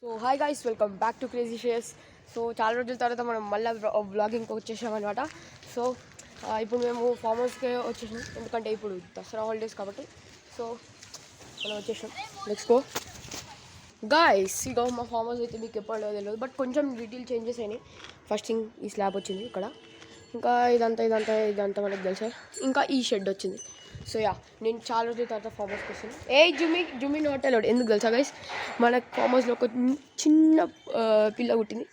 So hi guys, welcome back to crazy shares. So చాలా రోజుల తర్వాత మనం మళ్ళీ వ్లాగింగ్కి వచ్చేసామన్నమాట. సో ఇప్పుడు మేము ఫామ్ హౌస్కే వచ్చేసాం, ఎందుకంటే ఇప్పుడు దసరా హాలిడేస్ కాబట్టి. సో మనం వచ్చేసాం, లెట్స్ గో గైస్. ఇక మా ఫామ్ హౌస్ అయితే మీకు ఎప్పుడో తెలియదు, బట్ కొంచెం డీటెయిల్ చేంజెస్ అయినాయి. ఫస్ట్ థింగ్ ఈ స్లాబ్ వచ్చింది ఇక్కడ, ఇంకా ఇదంతా మనకు తెలుసా. ఇంకా ఈ షెడ్ వచ్చింది. సో యా, నేను చాలా రోజుల తర్వాత ఫామ్ హౌస్కి వస్తాను. జుమ్మి నాట్ అలౌడ్. ఎందుకు తెలుసా గైస్, మన ఫామ్ హౌస్లో ఒక చిన్న పిల్ల పుట్టింది.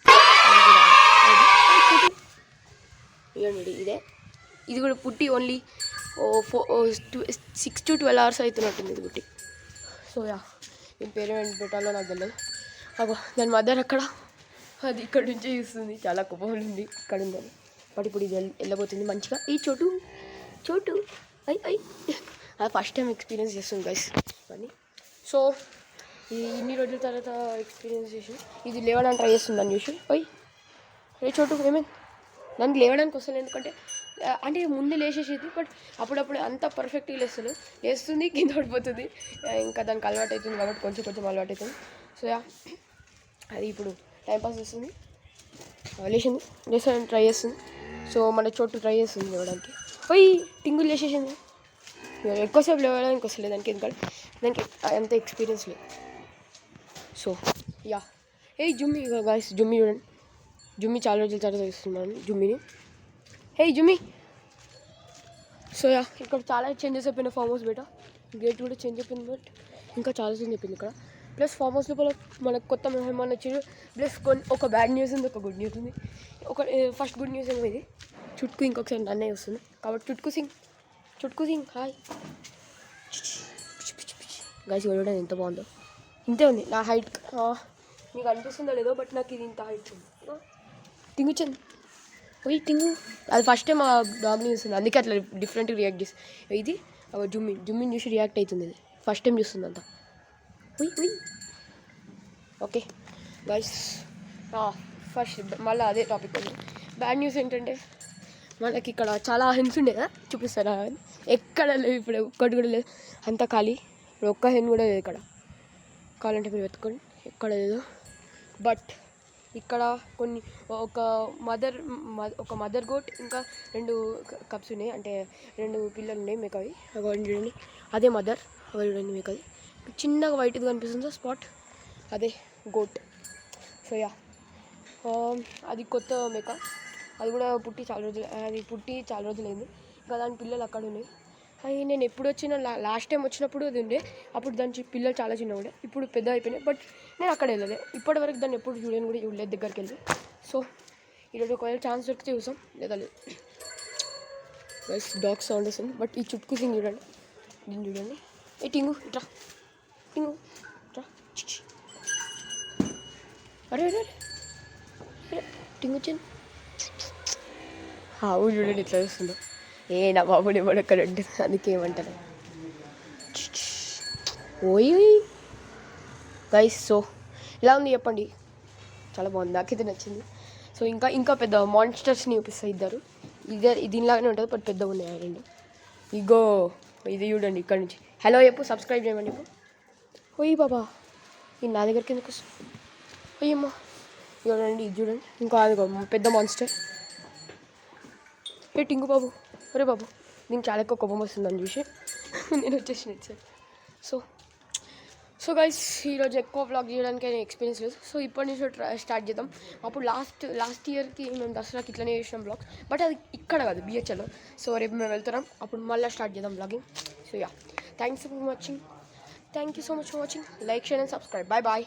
ఇదండి, ఇది కూడా పుట్టి ఓన్లీ 6 to 12 hours అవుతున్నట్టుంది ఇది పుట్టి. సో యా, ఈ పేరు ఏంటి పెట్టాలో నాకు తెలియదు. అగో దాని మదర్ అక్కడ, అది ఇక్కడ నుంచి చూస్తుంది. చాలా కోపం ఉంది ఇక్కడ ఉందని, బట్ ఇప్పుడు ఇది వెళ్ళబోతుంది మంచిగా. ఈ చోటు అది ఫస్ట్ టైం ఎక్స్పీరియన్స్ చేస్తుంది గైస్ అని. సో ఇన్ని రోజుల తర్వాత ఎక్స్పీరియన్స్ చేసి ఇది లేవడానికి ట్రై చేస్తుంది అని చూసి. చోటు ఏమైంది, దానికి లేవడానికి వస్తుంది. ఎందుకంటే అంటే ముందు లేచేసేది, బట్ అప్పుడప్పుడు అంత పర్ఫెక్ట్గా లేస్తుంది, కింద పడిపోతుంది. ఇంకా దానికి అలవాటు అవుతుంది కాబట్టి కొంచెం అలవాటు అవుతుంది. సో యా, అది ఇప్పుడు టైంపాస్ చేస్తుంది, లేసానికి ట్రై చేస్తుంది. సో మన చోటు ట్రై చేస్తుంది లేవడానికి. టింగులు లేచేసింది. ఎక్కువసేపు లేవడానికి వస్తలేదు దానికి, ఎందుకంటే దానికి అంత ఎక్స్పీరియన్స్ లేదు. సో యా, జుమ్మి గాయస్, జుమ్మి చూడండి. జుమ్మి చాలా రోజుల తర్వాత చూస్తున్నాను జుమ్మిని. జుమ్మి. సో యా, ఇక్కడ చాలా చేంజెస్ అయిపోయినాయి ఫామ్ హౌస్ బయట. గేట్ కూడా చేంజ్ అయిపోయింది, బట్ ఇంకా చాలా చేంజ్ అయిపోయింది ఇక్కడ. ప్లస్ ఫామ్ హౌస్ లోపల మనకు కొత్త మెహమాన్ వచ్చారు. ప్లస్ ఒక బ్యాడ్ న్యూస్ ఉంది, ఒక గుడ్ న్యూస్ ఉంది. ఫస్ట్ గుడ్ న్యూస్ ఏమో ఇది, చుట్కు ఇంకొకసారి నన్నే వస్తుంది కాబట్టి చుట్కు సింగ్ హాయ్ గైస్. చూడండి ఎంత బాగుందో, ఇంతే ఉంది నా హైట్. మీకు అనిపిస్తుందో లేదో, బట్ నాకు ఇది ఇంత హైట్ ఉంది. టింగు చంద్ టింగు, అది ఫస్ట్ టైం ఆ డాగ్ని చూస్తుంది, అందుకే అట్లా డిఫరెంట్గా రియాక్ట్ చేస్తుంది. ఇది జుమ్మిని చూసి రియాక్ట్ అవుతుంది, ఇది ఫస్ట్ టైం చూస్తుంది అంతా. ఓకే గైస్, ఫస్ట్ మళ్ళీ అదే టాపిక్ ఉంది. బ్యాడ్ న్యూస్ ఏంటంటే మనకి ఇక్కడ చాలా హెన్స్ ఉండే కదా, చూపిస్తారా? ఎక్కడ లేవు ఇప్పుడు, ఒక్కటి కూడా లేదు, అంతా ఖాళీ. ఇప్పుడు ఒక్క హెన్ కూడా లేదు ఇక్కడ. కావాలంటే మీరు వెతుక్కోండి, ఎక్కడ లేదు. బట్ ఇక్కడ ఒక మదర్ గోట్, ఇంకా 2 కప్స్ ఉన్నాయి, అంటే 2 పిల్లలు ఉన్నాయి మేకవి. అవి చూడండి, అదే మదర్. అవి చూడండి మేకది చిన్నగా వైట్గా కనిపిస్తుందో స్పాట్, అదే గోట్. సో యా, అది కొత్త మేక, అది కూడా పుట్టి చాలా రోజులైంది. ఇంకా దాని పిల్లలు అక్కడ ఉన్నాయి. నేను ఎప్పుడు వచ్చినా లాస్ట్ టైం వచ్చినప్పుడు అది ఉండే, అప్పుడు దాని పిల్లలు చాలా చిన్నగా ఉండే, ఇప్పుడు పెద్ద అయిపోయినాయి. బట్ నేను అక్కడ వెళ్ళలేదు, ఇప్పటివరకు దాన్ని ఎప్పుడు చూడలేదు దగ్గరికి వెళ్ళి. సో ఈరోజు ఒకవేళ ఛాన్స్ దొరికితే చూసాం, లేదా లేదు. డాగ్ సౌండ్ వస్తుంది, బట్ ఈ చుట్కు సింగ్ చూడండి, దీన్ని చూడండి. టింగు ఇట్రా, టింగు ఇట్రా. అరే టింగు చిన్ ఊ చూడండి ఎట్లా చూస్తుందో. నా బాబుని ఎక్కడ ఉంటుంది, అందుకే ఏమంటారు. గైస్, సో ఇలా ఉంది చెప్పండి. చాలా బాగుంది, నాకైతే నచ్చింది. సో ఇంకా పెద్ద మాన్స్టర్స్ని చూపిస్తాయి ఇద్దరు. దీనిలాగానే ఉంటుంది, బట్ పెద్దగా ఉన్నాయి 2. ఇగో ఇది చూడండి ఇక్కడ నుంచి. హలో చెప్పు, సబ్స్క్రైబ్ చేయమని చెప్పు. బాబా, ఇది నా దగ్గరికి ఎందుకు వస్తుంది? అమ్మా, చూడండి, ఇది చూడండి. ఇంకా అది పెద్ద మాన్స్టర్. టింగు బాబు, ఒరే బాబు, దీనికి చాలా ఎక్కువ కోపం వస్తుందని చూసి నేను వచ్చేసిన సార్. సో గైస్, ఈరోజు ఎక్కువ వ్లాగ్ చేయడానికి ఎక్స్పీరియన్స్ లేదు. సో ఇప్పటి నుంచి స్టార్ట్ చేద్దాం. అప్పుడు లాస్ట్ ఇయర్కి మేము దసరాకి ఇట్లనే చేసినాం వ్లాగ్, బట్ అది ఇక్కడ కాదు, బిహెచ్ఎల్లో. సో రేపు మేము వెళ్తున్నాం, అప్పుడు మళ్ళీ స్టార్ట్ చేద్దాం vlogging. So yeah, thank you so much for watching. Like, share and subscribe. Bye.